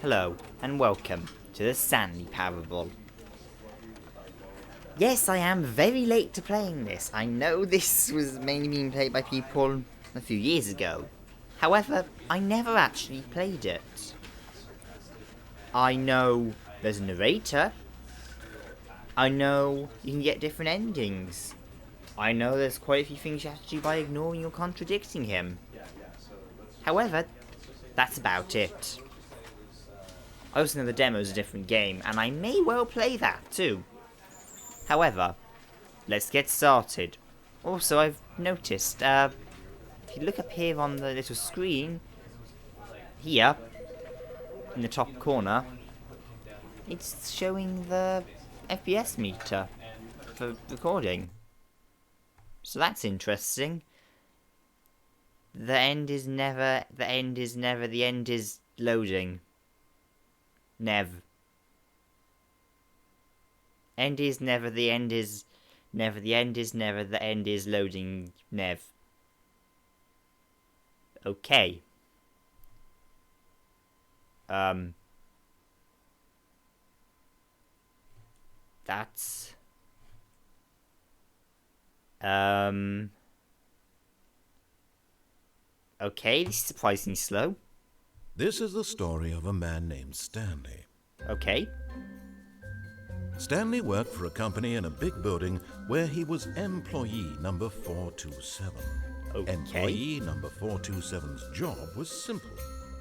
Hello, and welcome to the Stanley Parable. Yes, I am very late to playing this. I know this was mainly being played by people a few years ago. However, I never actually played it. I know there's a narrator. I know you can get different endings. I know there's quite a few things you have to do by ignoring or contradicting him. However, that's about it. I also know the demo is a different game, and I may well play that too. However, let's get started. Also, I've noticed, if you look up here on the little screen, here, in the top corner, it's showing the FPS meter for recording. So that's interesting. The end is never, the end is loading. Nev. End is never, the end is never, the end is never, the end is loading, nev. Okay. That's... Okay, this is surprisingly slow. This is the story of a man named Stanley. Okay. Stanley worked for a company in a big building where he was employee number 427. Okay. Employee number 427's job was simple.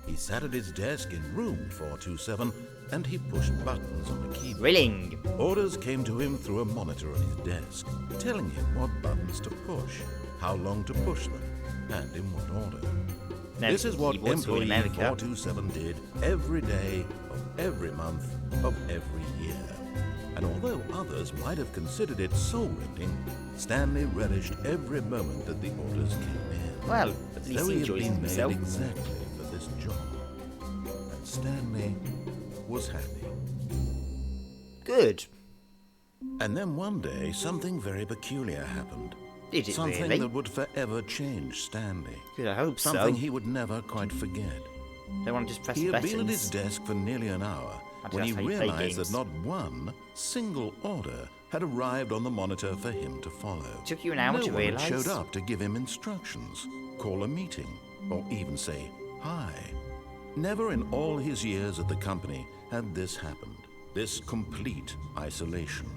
He sat at his desk in room 427 and he pushed buttons on the keyboard. Grilling. Orders came to him through a monitor on his desk, telling him what buttons to push, how long to push them, and in what order. This is what employee 427 did every day of every month of every year. And although others might have considered it soul-rending, Stanley relished every moment that the orders came in. Well, at least he enjoys himself. Exactly for this job. And Stanley was happy. Good. And then one day, something very peculiar happened. Did it Something really? that would forever change Stanley. Good, I hope so. Something he would never quite forget. Don't want to just press He the had been at buttons. his desk for nearly an hour when he That's how you play realized games. that not one single order had arrived on the monitor for him to follow. Took you an hour No to one had realize? showed up to give him instructions, call a meeting, or even say hi. Never in all his years at the company had this happened. This complete isolation.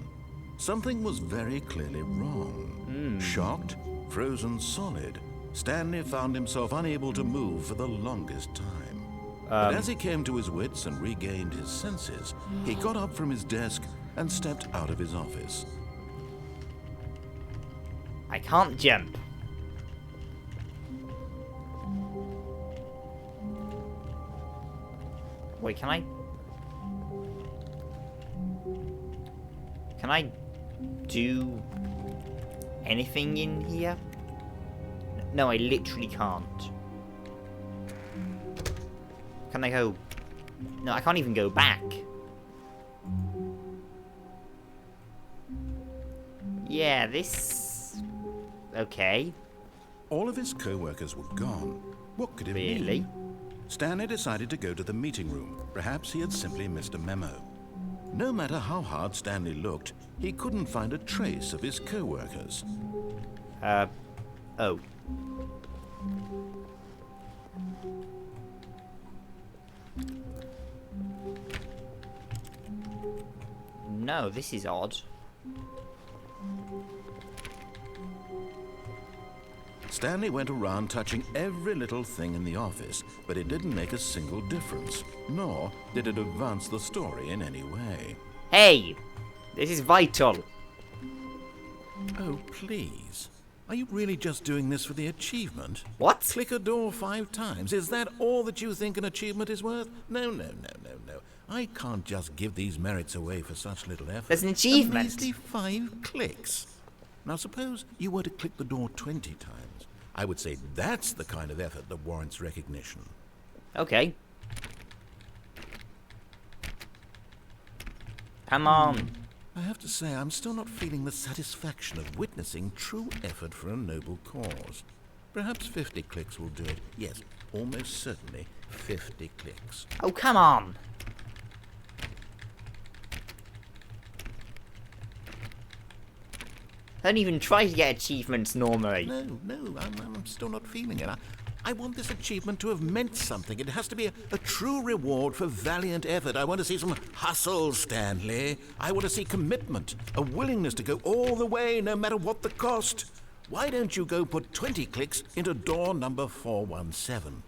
Something was very clearly wrong. Shocked, frozen solid, Stanley found himself unable to move for the longest time. But as he came to his wits and regained his senses, he got up from his desk and stepped out of his office. I can't jump. Wait, can I? Can I do anything in here? No, I literally can't. Can I go? No, I can't even go back. Yeah, this... Okay. All of his co-workers were gone. What could it Really? mean? Stanley decided to go to the meeting room. Perhaps he had simply missed a memo. No matter how hard Stanley looked, he couldn't find a trace of his co-workers. Oh. No, this is odd. Stanley went around touching every little thing in the office, but it didn't make a single difference, nor did it advance the story in any way. Hey! This is vital. Oh, please. Are you really just doing this for the achievement? What? Click a door 5 times. Is that all that you think an achievement is worth? No. I can't just give these merits away for such little effort. There's an achievement. A measly 5 clicks. Now suppose you were to click the door 20 times. I would say that's the kind of effort that warrants recognition. Okay. Come on. I have to say, I'm still not feeling the satisfaction of witnessing true effort for a noble cause. Perhaps 50 clicks will do it. Yes, almost certainly 50 clicks. Oh, come on. I don't even try to get achievements normally. No, I'm still not feeling it. I want this achievement to have meant something. It has to be a true reward for valiant effort. I want to see some hustle, Stanley. I want to see commitment, a willingness to go all the way, no matter what the cost. Why don't you go put 20 clicks into door number 417?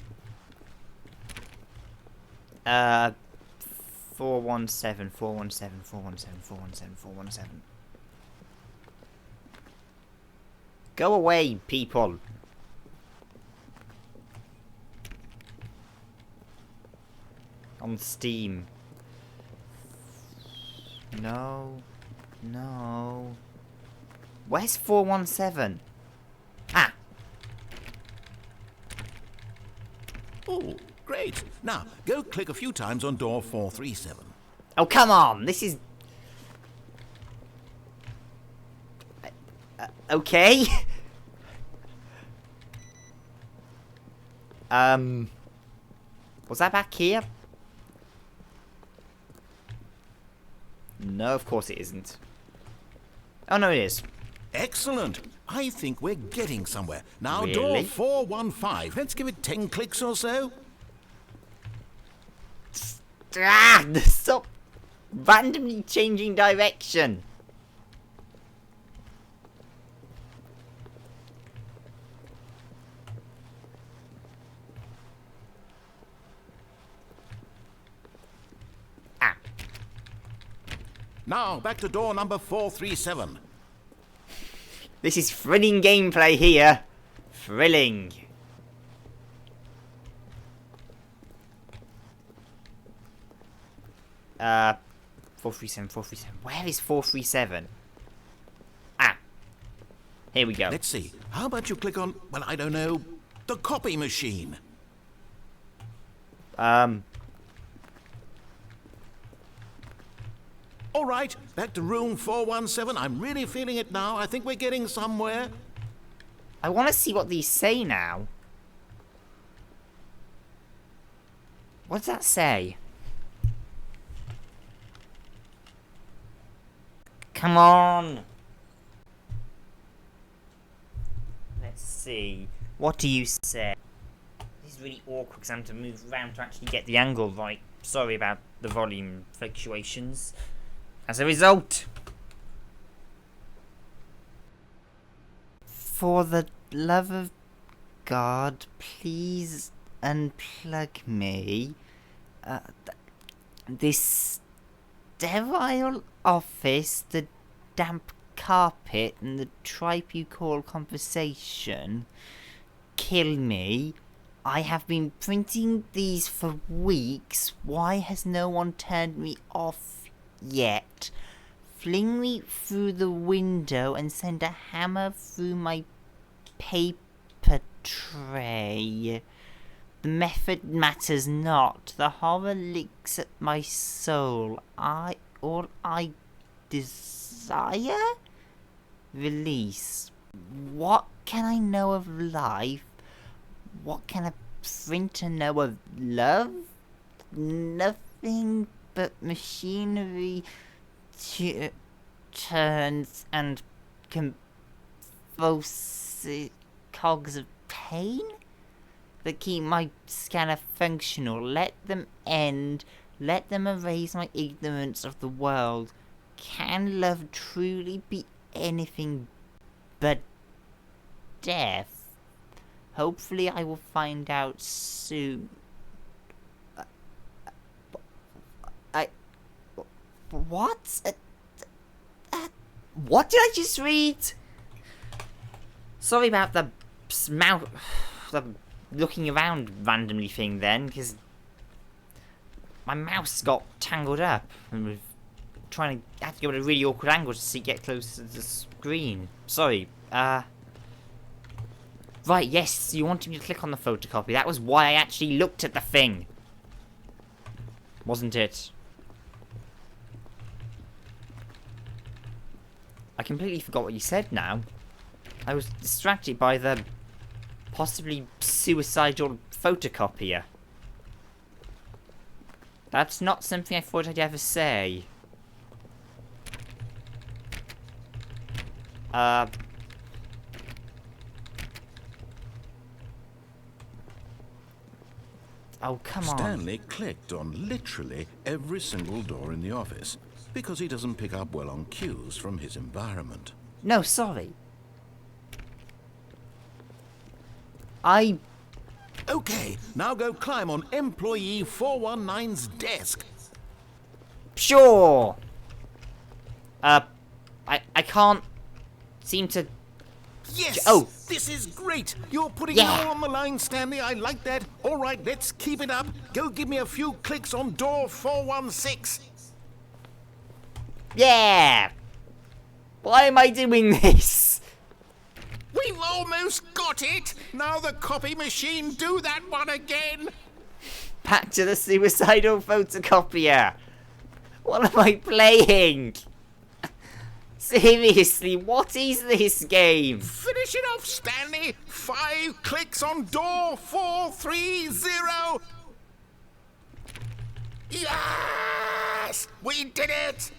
417, 417, 417, 417, 417. Go away, people. On Steam. No. Where's 417? Ah. Oh, great. Now, go click a few times on door 437. Oh, come on. This is... okay. Was that back here? No, of course it isn't. Oh, no, it is. Excellent. I think we're getting somewhere. Now, Really? door 415. Let's give it 10 clicks or so. Ah, stop randomly changing direction. Ah. Now, back to door number 437. This is thrilling gameplay here. Thrilling. Uh, 437, 437. Where is 437? Ah. Here we go. Let's see. How about you click on, well, I don't know, the copy machine? All right, back to room 417. I'm really feeling it now. I think we're getting somewhere. I want to see what these say now. What does that say? Come on. Let's see. What do you say? This is really awkward because I'm to move around to actually get the angle right. Sorry about the volume fluctuations. As a result, for the love of God, please unplug me. This sterile office, the damp carpet, and the tripe you call conversation kill me. I have been printing these for weeks. Why has no one turned me off yet? Fling me through the window and send a hammer through my paper tray. The method matters not. The horror licks at my soul. All I desire? Release. What can I know of life? What can a printer know of love? Nothing but machinery turns and convulsive cogs of pain that keep my scanner functional. Let them end. Let them erase my ignorance of the world. Can love truly be anything but death? Hopefully I will find out soon. What? What did I just read? Sorry about the the looking around randomly thing then, because my mouse got tangled up and was trying to have to go at a really awkward angle to get close to the screen. Sorry. Right, yes, you wanted me to click on the photocopy. That was why I actually looked at the thing. Wasn't it? I completely forgot what you said now. I was distracted by the possibly suicidal photocopier. That's not something I thought I'd ever say. Oh, come on. Stanley clicked on literally every single door in the office because he doesn't pick up well on cues from his environment. No, sorry. Okay, now go climb on employee 419's desk. Sure. I can't seem to... Yes! Oh. This is great! You're putting Yeah. it all on the line, Stanley. I like that. All right, let's keep it up. Go give me a few clicks on door 416. Yeah! Why am I doing this? We've almost got it! Now the copy machine, do that one again! Back to the suicidal photocopier. What am I playing? Seriously, what is this game? Finish it off, Stanley! 5 clicks on door 430! Yes! We did it!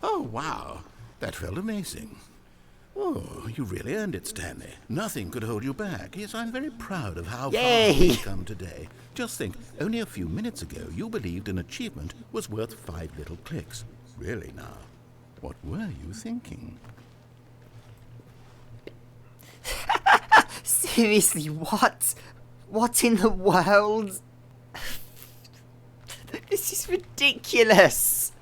Oh, wow. That felt amazing. Oh, you really earned it, Stanley. Nothing could hold you back. Yes, I'm very proud of how far you've come today. Just think, only a few minutes ago, you believed an achievement was worth 5 little clicks. Really now, what were you thinking? Seriously, what? What in the world? This is ridiculous.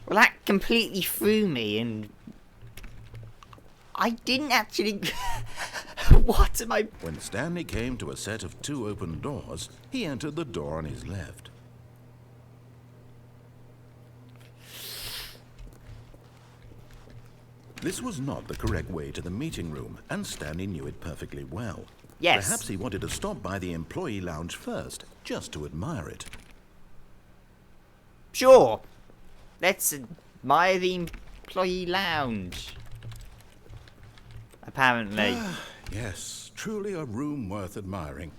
Well, that completely threw me, and I didn't actually... What am I... When Stanley came to a set of 2 open doors, he entered the door on his left. This was not the correct way to the meeting room, and Stanley knew it perfectly well. Yes. Perhaps he wanted to stop by the employee lounge first, just to admire it. Sure. Let's admire the employee lounge. Apparently. Yes, truly a room worth admiring.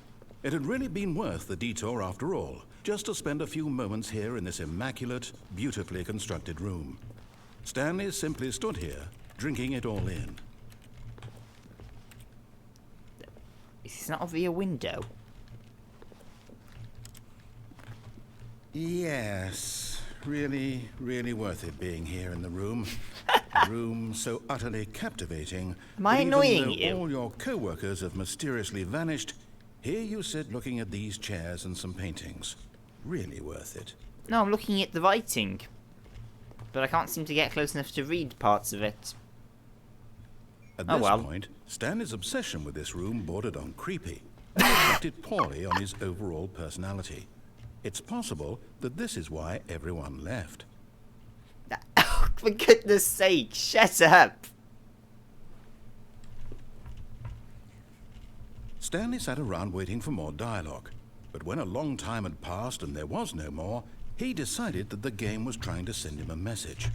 It had really been worth the detour after all, just to spend a few moments here in this immaculate, beautifully constructed room. Stanley simply stood here, drinking it all in. Is this not a rear window? Yes, really, really worth it being here in the room. A room so utterly captivating. Am I that even annoying though you? all your co-workers have mysteriously vanished, here you sit looking at these chairs and some paintings. Really worth it. No, I'm looking at the writing. But I can't seem to get close enough to read parts of it. At Oh, this well. point, Stanley's obsession with this room bordered on creepy. It reflected poorly on his overall personality. It's possible that this is why everyone left. Oh, for goodness sake, shut up! Stanley sat around waiting for more dialogue. But when a long time had passed and there was no more, he decided that the game was trying to send him a message.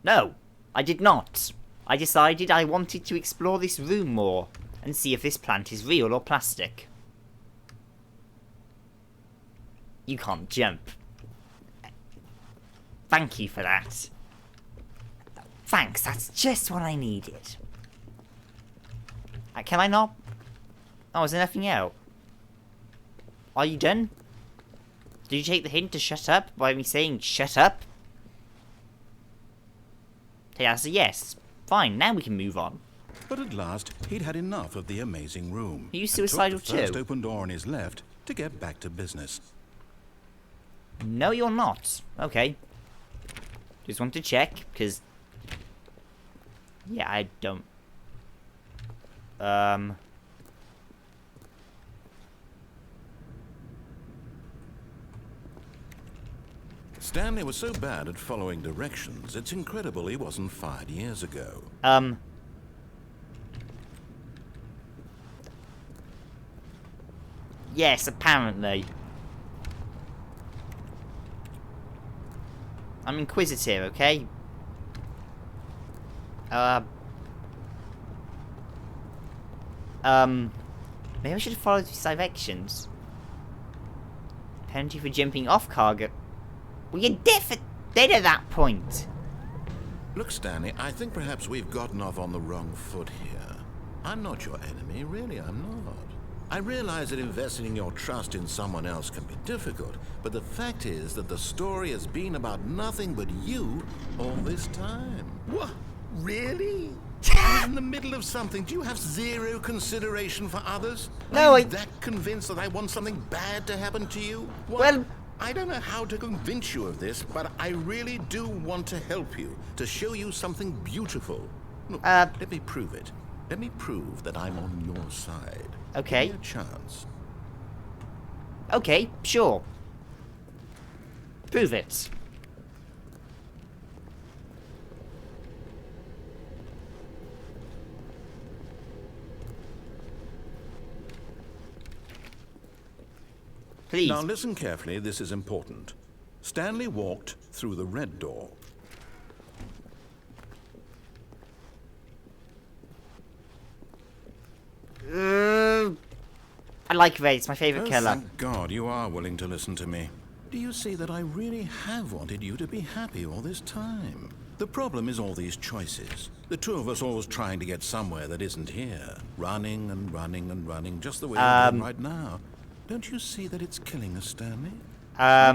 No, I did not. I decided I wanted to explore this room more and see if this plant is real or plastic. You can't jump. Thank you for that. Thanks, that's just what I needed. Can I not? Oh, is there nothing out? Are you done? Did you take the hint to shut up by me saying shut up? Hey, that's a yes. Fine, now we can move on. But at last, he'd had enough of the amazing room. Are you and suicidal took the first too? open door on his left to get back to business. No, you're not. Okay. Just want to check, because... Yeah, I don't... Stanley was so bad at following directions, it's incredible he wasn't fired years ago. Yes, apparently. I'm inquisitive, okay? Maybe I should have followed these directions. Penalty for jumping off cargo. Well, you're dead at that point. Look, Stanley, I think perhaps we've gotten off on the wrong foot here. I'm not your enemy, really, I'm not. I realize that investing your trust in someone else can be difficult, but the fact is that the story has been about nothing but you all this time. What? Really? I was in the middle of something. Do you have zero consideration for others? No, Are you that convinced that I want something bad to happen to you? What? Well, I don't know how to convince you of this, but I really do want to help you, to show you something beautiful. Look, let me prove it. Let me prove that I'm on your side. Okay. Give me a chance. Okay, sure. Prove it. Please. Now listen carefully, this is important. Stanley walked through the red door. I like red, it's my favourite colour. Thank God you are willing to listen to me. Do you see that I really have wanted you to be happy all this time? The problem is all these choices. The two of us always trying to get somewhere that isn't here. Running and running and running, just the way we're doing right now. Don't you see that it's killing us, Stanley? I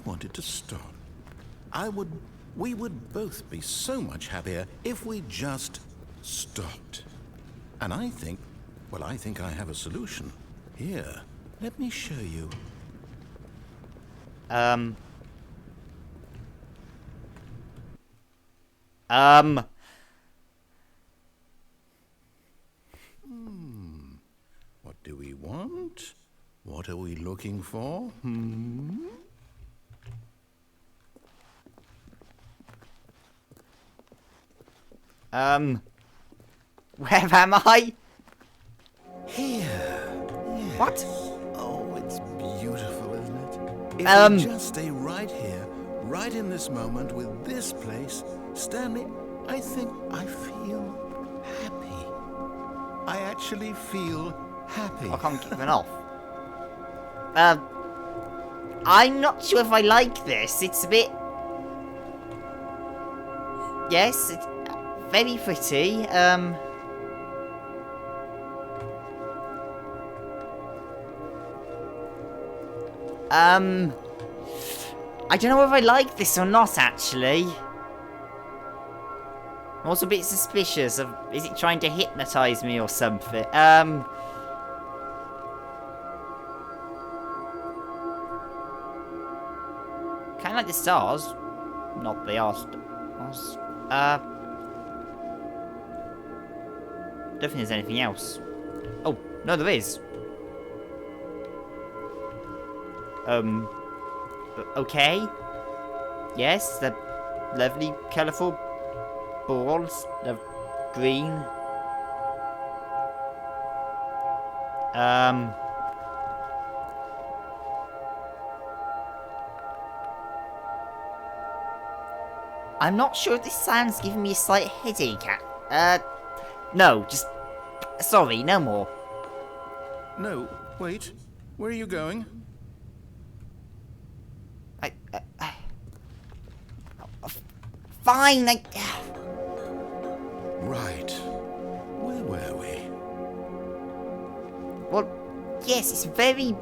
wanted to stop. We would both be so much happier if we just stopped. And I think I have a solution. Here, let me show you. What do we want? What are we looking for? Where am I? Here. Yes. What? Oh, it's beautiful, isn't it? If we just stay right here, right in this moment with this place, Stanley, I think I feel happy. I actually feel happy. I can't get it off. I'm not sure if I like this. It's a bit... Yes, it's very pretty. I don't know if I like this or not, actually. I'm also a bit suspicious of... Is it trying to hypnotize me or something? Kinda like the stars. Not the stars. Don't think there's anything else. Oh, no, there is. Okay. Yes, the lovely, colourful balls of green. I'm not sure if this sound's giving me a slight headache. No, just... Sorry, no more. No, wait. Where are you going? Fine, Right. Where were we? Well, yes, it's very...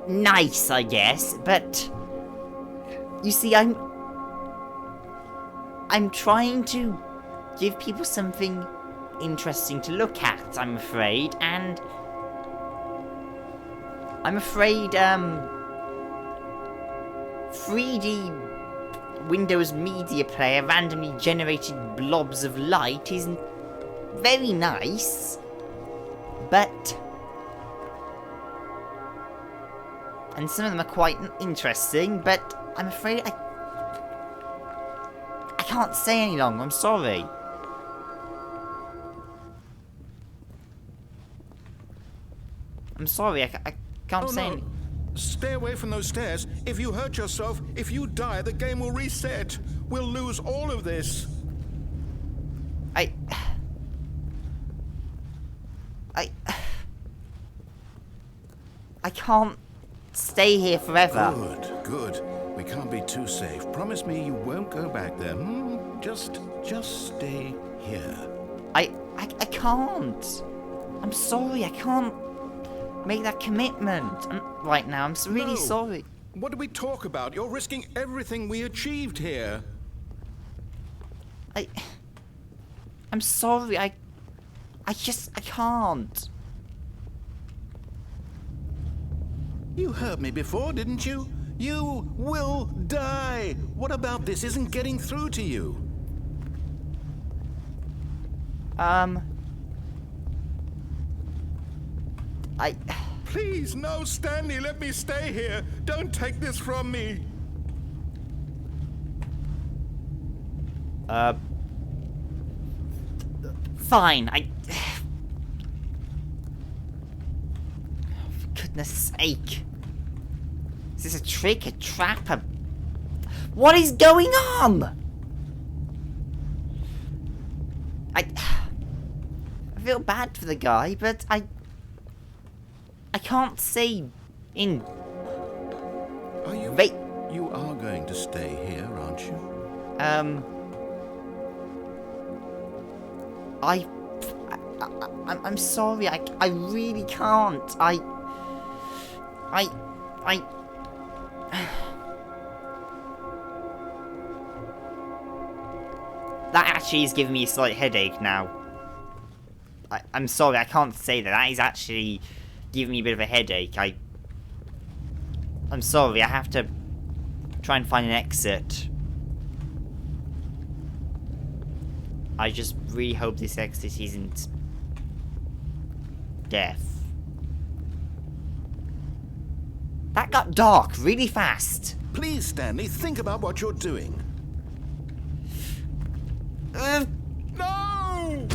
nice, I guess, but... You see, I'm trying to give people something interesting to look at, I'm afraid, and... I'm afraid, 3D Windows Media Player randomly generated blobs of light isn't very nice, but... And some of them are quite interesting, but I'm afraid I can't say any longer, I'm sorry. I'm sorry, I can't say any... Stay away from those stairs. If you hurt yourself, if you die, the game will reset. We'll lose all of this. I can't stay here forever. Good. We can't be too safe. Promise me you won't go back there. Just stay here. I can't. I'm sorry, I can't make that commitment right now. I'm really sorry. What do we talk about? You're risking everything we achieved here. I'm sorry, I can't. You heard me before, didn't you? You will die. What about this isn't getting through to you? Please, no, Stanley, let me stay here. Don't take this from me. Fine, for goodness sake. Is this a trick, a trap, What is going on? I feel bad for the guy, but I can't say in... Are you... Wait. You are going to stay here, aren't you? I'm sorry, I really can't. That actually is giving me a slight headache now. I'm sorry, I can't say that. That is actually giving me a bit of a headache. I'm sorry, I have to try and find an exit. I just really hope this exit isn't death. That got dark really fast. Please, Stanley, think about what you're doing. No!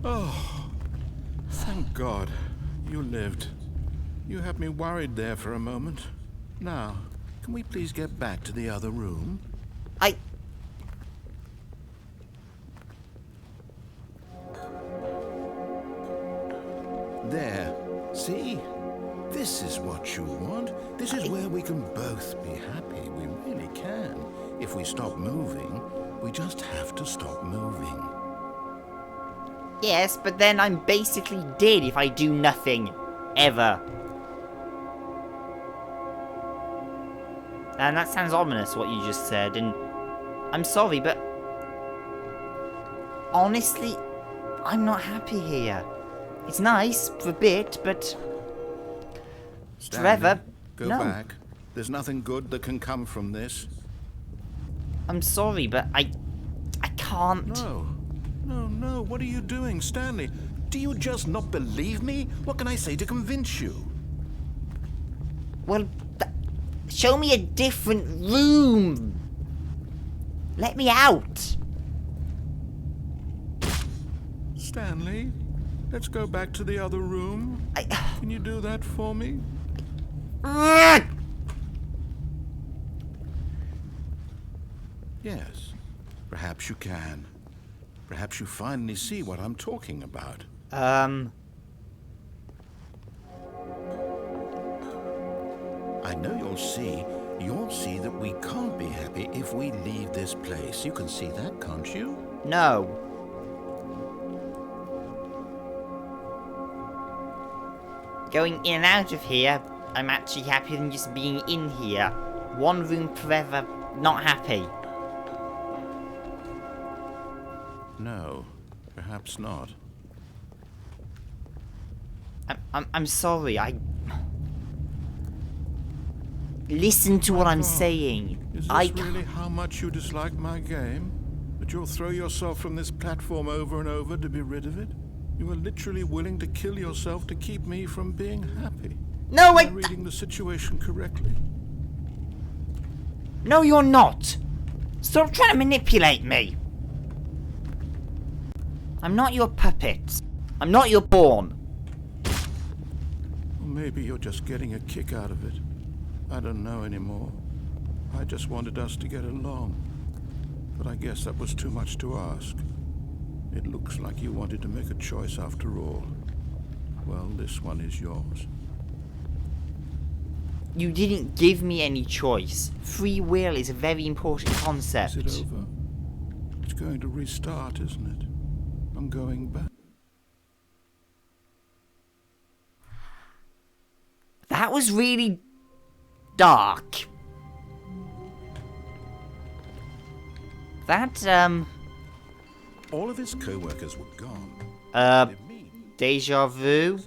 Oh, thank God. You lived. You had me worried there for a moment. Now, can we please get back to the other room? There. See? This is what you want. This is where we can both be happy. We really can. If we stop moving, we just have to stop moving. Yes, but then I'm basically dead if I do nothing. Ever. And that sounds ominous, what you just said, and I'm sorry, but honestly, I'm not happy here. It's nice for a bit, but Stanley, forever, go no. back. There's nothing good that can come from this. I'm sorry, but I can't. No, what are you doing, Stanley? Do you just not believe me? What can I say to convince you? Well, show me a different room. Let me out. Stanley, let's go back to the other room. Can you do that for me? Yes, perhaps you can. Perhaps you finally see what I'm talking about. I know you'll see. You'll see that we can't be happy if we leave this place. You can see that, can't you? No. Going in and out of here, I'm actually happier than just being in here. One room forever, not happy. No, perhaps not. I'm sorry, Listen to what I'm saying. Is this really how much you dislike my game? That you'll throw yourself from this platform over and over to be rid of it? You are literally willing to kill yourself to keep me from being happy. No, Am I reading the situation correctly? No, you're not. Stop trying to manipulate me. I'm not your puppet. I'm not your pawn. Or maybe you're just getting a kick out of it. I don't know anymore. I just wanted us to get along. But I guess that was too much to ask. It looks like you wanted to make a choice after all. Well, this one is yours. You didn't give me any choice. Free will is a very important Is concept. it over? It's going to restart, isn't it? I'm going back. That was really dark. That, All of his co-workers were gone. deja vu?